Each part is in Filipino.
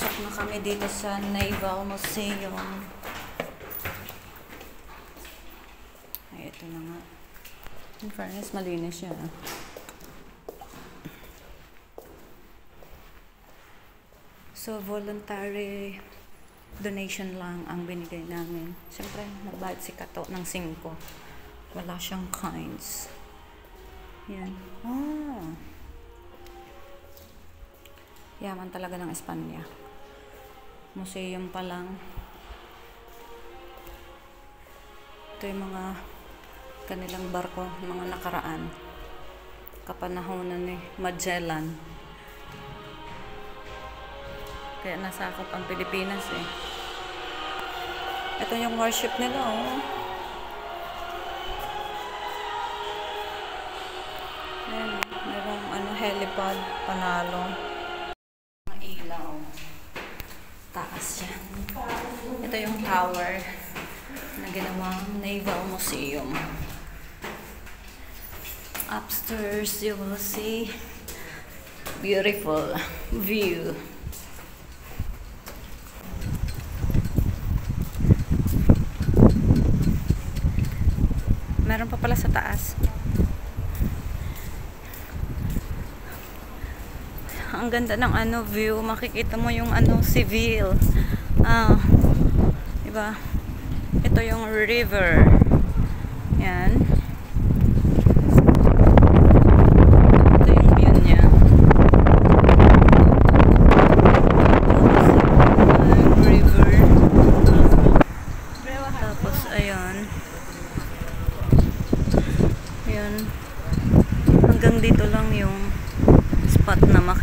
Pasok na kami dito sa Naval Museum. Ay, ito na nga. In fairness, malinis siya. So, voluntary donation lang ang binigay namin. Siyempre, nagbayad si Kato ng 5. Wala siyang coins. Yan. Oh. Yaman talaga ng Espanya. Museum pa lang. Ito yung mga kanilang barko, mga nakaraan. Kapanahonan ni Magellan. Kaya nasakop ang Pilipinas eh. Ito yung warship nila oh. Ayan, merong helipad, panalo. Ilaw. Taas yan. Ito yung tower na ginawang Naval Museum. Upstairs, you will see beautiful view. Meron pa pala sa taas. Ang ganda ng view. Makikita mo yung Seville. Diba? Ito yung river. Yan. Ito yung view niya. River. Tapos, ayun. Ayun. Hanggang dito lang yung spot na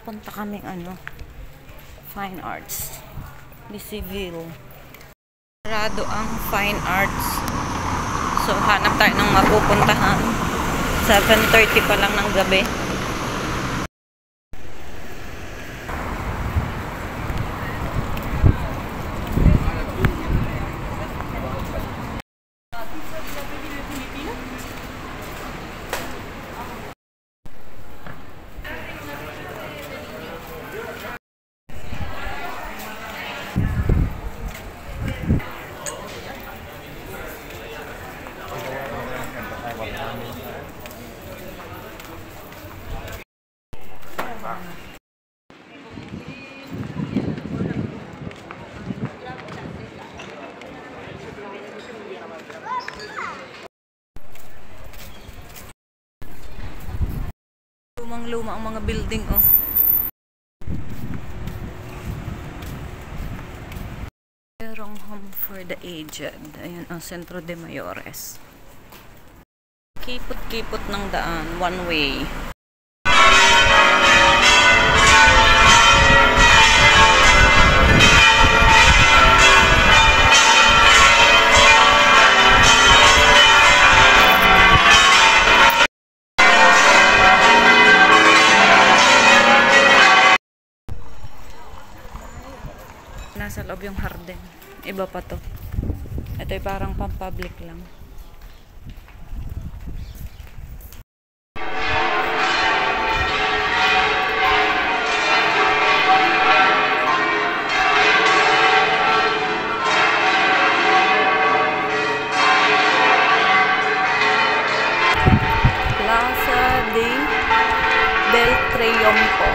punta kaming Fine Arts di Seville. Sarado ang Fine Arts. So hanap tayo ng mapupuntahan. 7:30 pa lang ng gabi. Lumang-luma ang mga building oh. Merong home for the aged. Ayun ang Centro de Mayores. Kipot-kipot ng daan, one way. Nasa loob yung harden. Iba pa to. Ito ay parang pang-public lang. Plaza del Triunfo.